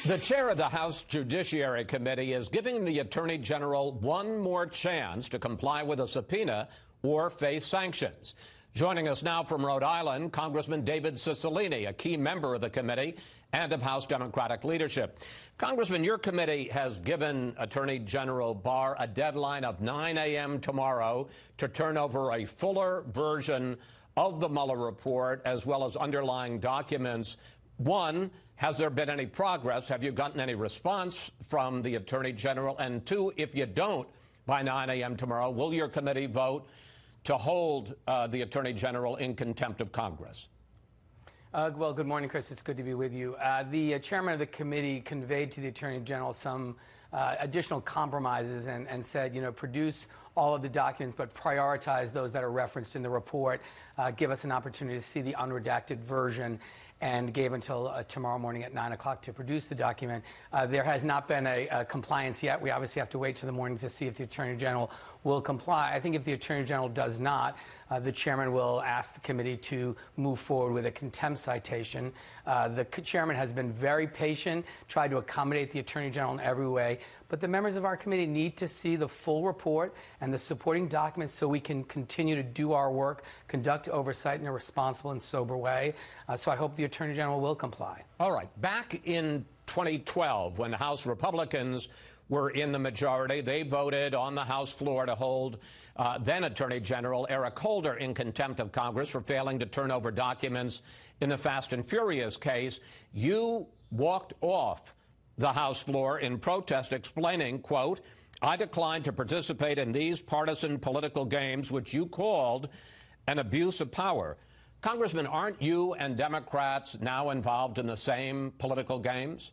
The chair of the House Judiciary Committee is giving the Attorney General one more chance to comply with a subpoena or face sanctions. Joining us now from Rhode Island, Congressman David Cicilline, a key member of the committee and of House Democratic leadership. Congressman, your committee has given Attorney General Barr a deadline of 9 a.m. tomorrow to turn over a fuller version of the Mueller report as well as underlying documents. One, has there been any progress? Have you gotten any response from the Attorney General? And two, if you don't by 9 a.m. tomorrow, will your committee vote to hold the Attorney General in contempt of Congress? Well, good morning, Chris. It's good to be with you. The chairman of the committee conveyed to the Attorney General some additional compromises and said, produce all of the documents, but prioritize those that are referenced in the report. Give us an opportunity to see the unredacted version, and gave until tomorrow morning at 9 o'clock to produce the document. There has not been a compliance yet. We obviously have to wait till the morning to see if the Attorney General will comply. I think if the Attorney General does not, the chairman will ask the committee to move forward with a contempt citation. The chairman has been very patient, tried to accommodate the Attorney General in every way, but the members of our committee need to see the full report and the supporting documents so we can continue to do our work, conduct oversight in a responsible and sober way. So I hope the Attorney General will comply. All right. Back in 2012, when House Republicans were in the majority, they voted on the House floor to hold then Attorney General Eric Holder in contempt of Congress for failing to turn over documents in the Fast and Furious case. You walked off the House floor in protest, explaining, quote, "I declined to participate in these partisan political games, which you called an abuse of power." Congressman, aren't you and Democrats now involved in the same political games?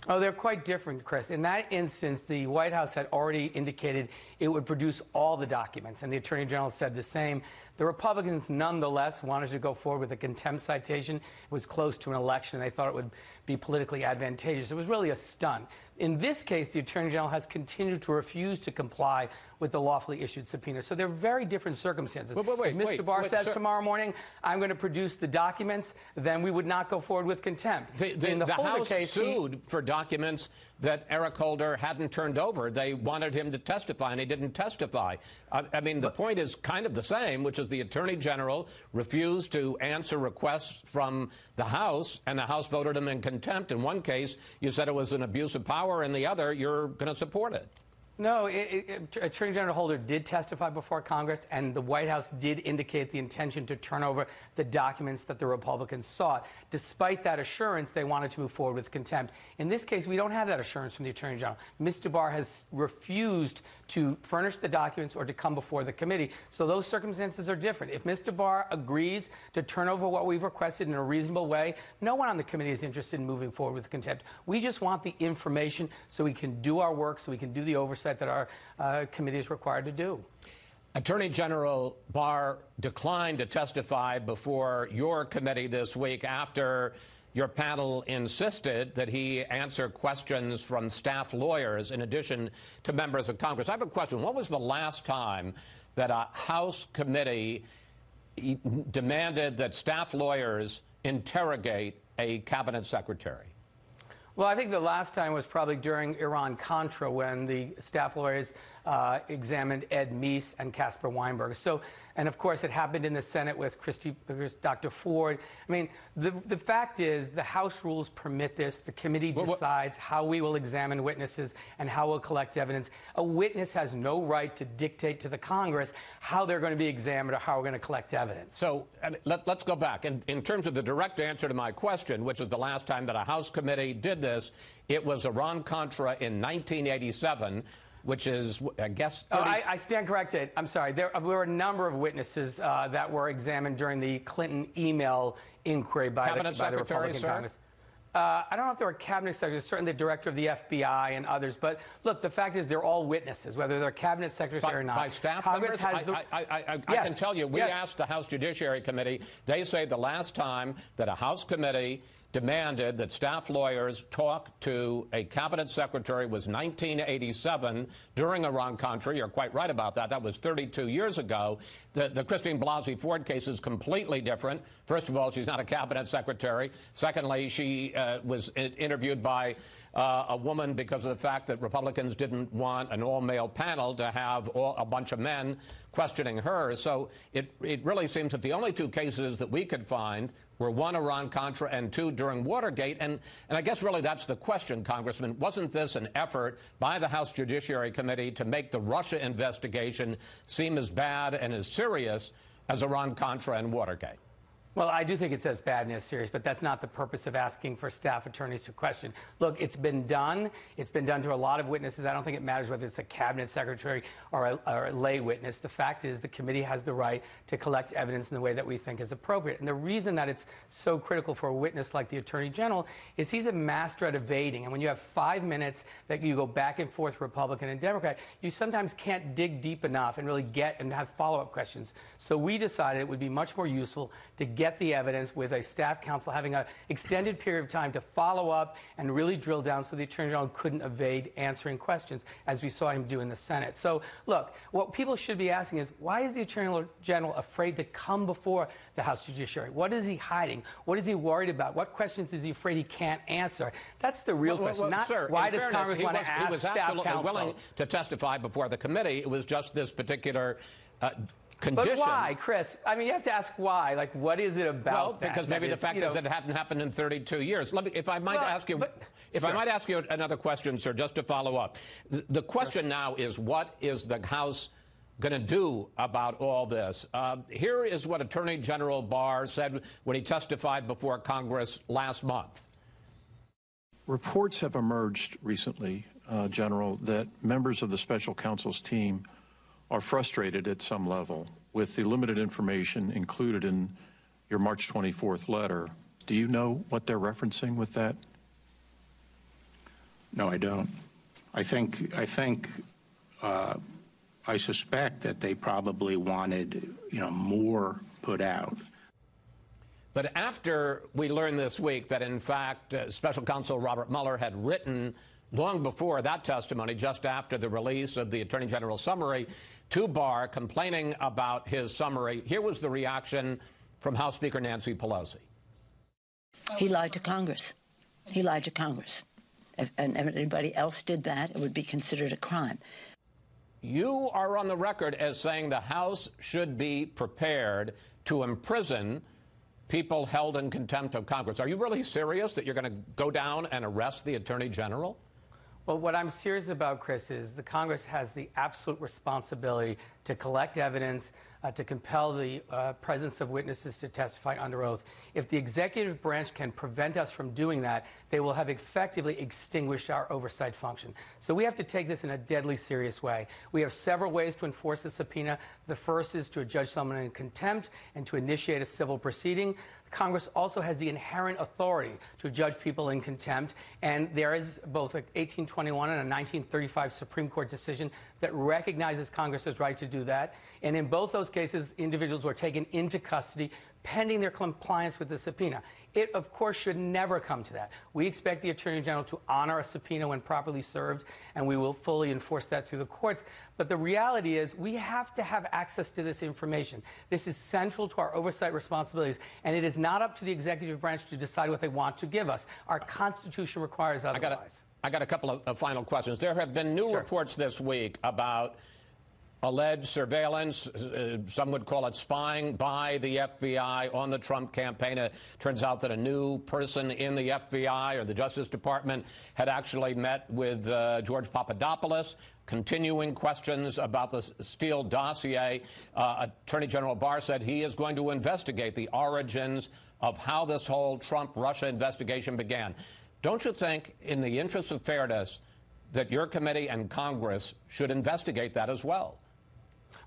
Oh, they're quite different, Chris. In that instance, the White House had already indicated it would produce all the documents, and the Attorney General said the same. The Republicans, nonetheless, wanted to go forward with a contempt citation. It was close to an election. They thought it would be politically advantageous. It was really a stunt. In this case, the Attorney General has continued to refuse to comply with the lawfully issued subpoena. So they're very different circumstances. Wait, if Mr. Barr says tomorrow morning, I'm going to produce the documents, then we would not go forward with contempt. The House sued for documents that Eric Holder hadn't turned over. They wanted him to testify, and he didn't testify. I mean, the point is kind of the same, which is the Attorney General refused to answer requests from the House, and the House voted him in contempt. In one case, you said it was an abuse of power. In the other, you're going to support it. No, Attorney General Holder did testify before Congress, and the White House did indicate the intention to turn over the documents that the Republicans sought. Despite that assurance, they wanted to move forward with contempt. In this case, we don't have that assurance from the Attorney General. Mr. Barr has refused to furnish the documents or to come before the committee, so those circumstances are different. If Mr. Barr agrees to turn over what we've requested in a reasonable way, no one on the committee is interested in moving forward with contempt. We just want the information so we can do our work, so we can do the oversight that our committee is required to do. Attorney General Barr declined to testify before your committee this week after your panel insisted that he answer questions from staff lawyers in addition to members of Congress. I have a question. When was the last time that a House committee demanded that staff lawyers interrogate a cabinet secretary? Well, I think the last time was probably during Iran-Contra when the staff lawyers examined Ed Meese and Caspar Weinberger. So, and of course, it happened in the Senate with Dr. Ford. I mean, the fact is the House rules permit this. The committee decides how we will examine witnesses and how we'll collect evidence. A witness has no right to dictate to the Congress how they're going to be examined or how we're going to collect evidence. So let's go back. In terms of the direct answer to my question, which is the last time that a House committee did this, it was Iran-Contra in 1987. Which is, I guess... I stand corrected. I'm sorry. There were a number of witnesses that were examined during the Clinton email inquiry by the Republican Congress. I don't know if there were cabinet secretaries, certainly the director of the FBI and others. But look, the fact is they're all witnesses, whether they're cabinet secretary or not. By staff Congress members? Has I can tell you, we asked the House Judiciary Committee. They say the last time that a House committee demanded that staff lawyers talk to a cabinet secretary. It was 1987 during Iran-Contra. You're quite right about that. That was 32 years ago. The Christine Blasey Ford case is completely different. First of all, she's not a cabinet secretary. Secondly, she was interviewed by a woman because of the fact that Republicans didn't want an all-male panel to have a bunch of men questioning her. So it really seems that the only two cases that we could find were one Iran-Contra and two during Watergate. And I guess really that's the question, Congressman. Wasn't this an effort by the House Judiciary Committee to make the Russia investigation seem as bad and as serious as Iran-Contra and Watergate? Well, I do think it's as bad and as serious, but that's not the purpose of asking for staff attorneys to question. Look, it's been done. It's been done to a lot of witnesses. I don't think it matters whether it's a cabinet secretary or a lay witness. The fact is the committee has the right to collect evidence in the way that we think is appropriate. And the reason that it's so critical for a witness like the Attorney General is he's a master at evading. And when you have 5 minutes that you go back and forth, Republican and Democrat, you sometimes can't dig deep enough and really get and have follow-up questions. So we decided it would be much more useful to get the evidence with a staff counsel having an extended period of time to follow up and really drill down so the Attorney General couldn't evade answering questions, as we saw him do in the Senate. So, look, what people should be asking is, why is the Attorney General afraid to come before the House Judiciary? What is he hiding? What is he worried about? What questions is he afraid he can't answer? That's the real question, not sir, why does Congress want to ask staff counsel. He was absolutely willing to testify before the committee. It was just this particular condition. But why, Chris? I mean, you have to ask why. Like, what is it about well, because maybe the fact is that it hadn't happened in 32 years. Let me, if I might ask you, I might ask you another question, sir, just to follow up. The question now is, what is the House going to do about all this? Here is what Attorney General Barr said when he testified before Congress last month. Reports have emerged recently, General, that members of the special counsel's team are frustrated at some level with the limited information included in your March 24th letter. Do you know what they're referencing with that? No, I don't. I suspect that they probably wanted, more put out. But after we learned this week that, in fact, Special Counsel Robert Mueller had written long before that testimony, just after the release of the Attorney General's summary, to Barr complaining about his summary, here was the reaction from House Speaker Nancy Pelosi. He lied to Congress. He lied to Congress. If anybody else did that, it would be considered a crime. You are on the record as saying the House should be prepared to imprison people held in contempt of Congress. Are you really serious that you're going to go down and arrest the Attorney General? Well, what I'm serious about, Chris, is the Congress has the absolute responsibility to collect evidence, to compel the presence of witnesses to testify under oath. If the executive branch can prevent us from doing that, they will have effectively extinguished our oversight function. So we have to take this in a deadly serious way. We have several ways to enforce a subpoena. The first is to adjudge someone in contempt and to initiate a civil proceeding. Congress also has the inherent authority to judge people in contempt, and there is both an 1821 and a 1935 Supreme Court decision that recognizes Congress's right to do that. And in both those cases, individuals were taken into custody pending their compliance with the subpoena. It, of course, should never come to that. We expect the Attorney General to honor a subpoena when properly served, and we will fully enforce that through the courts. But the reality is we have to have access to this information. This is central to our oversight responsibilities, and it is not up to the executive branch to decide what they want to give us. Our Constitution requires otherwise. I got a couple of final questions. There have been new reports this week about alleged surveillance, some would call it spying, by the FBI on the Trump campaign. It turns out that a new person in the FBI or the Justice Department had actually met with George Papadopoulos, continuing questions about the Steele dossier. Attorney General Barr said he is going to investigate the origins of how this whole Trump-Russia investigation began. Don't you think, in the interest of fairness, that your committee and Congress should investigate that as well?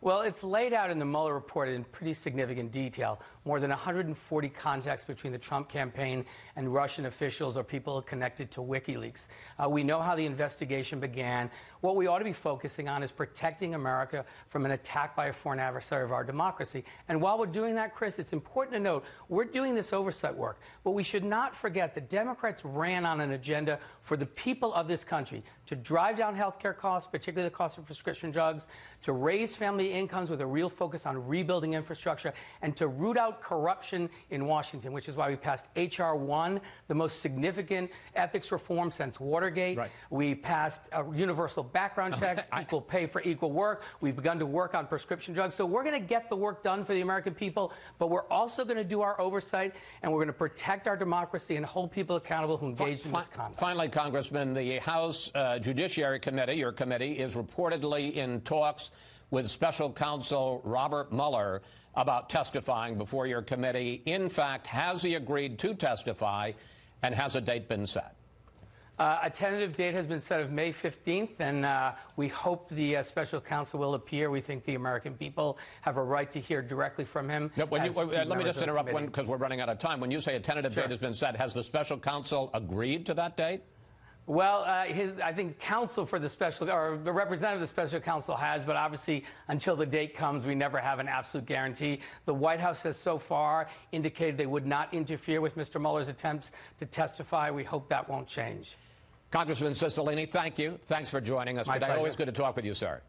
Well, it's laid out in the Mueller report in pretty significant detail. More than 140 contacts between the Trump campaign and Russian officials or people connected to WikiLeaks. We know how the investigation began. What we ought to be focusing on is protecting America from an attack by a foreign adversary of our democracy. And while we're doing that, Chris, it's important to note we're doing this oversight work. But we should not forget that Democrats ran on an agenda for the people of this country to drive down health care costs, particularly the cost of prescription drugs, to raise family incomes with a real focus on rebuilding infrastructure, and to root out corruption in Washington, which is why we passed H.R. 1, the most significant ethics reform since Watergate. Right. We passed universal background checks, equal pay for equal work. We've begun to work on prescription drugs. So we're going to get the work done for the American people, but we're also going to do our oversight, and we're going to protect our democracy and hold people accountable who engage in this conduct. Finally, Congressman, the House Judiciary Committee, your committee, is reportedly in talks with Special Counsel Robert Mueller about testifying before your committee. In fact, has he agreed to testify, and has a date been set? A tentative date has been set of May 15th, and we hope the special counsel will appear. We think the American people have a right to hear directly from him. No, let me just interrupt because we're running out of time. When you say a tentative date has been set, has the special counsel agreed to that date? Well, I think counsel for the special, or the representative of the special counsel has, but obviously until the date comes, we never have an absolute guarantee. The White House has so far indicated they would not interfere with Mr. Mueller's attempts to testify. We hope that won't change. Congressman Cicilline, thank you. Thanks for joining us today. My pleasure. Always good to talk with you, sir.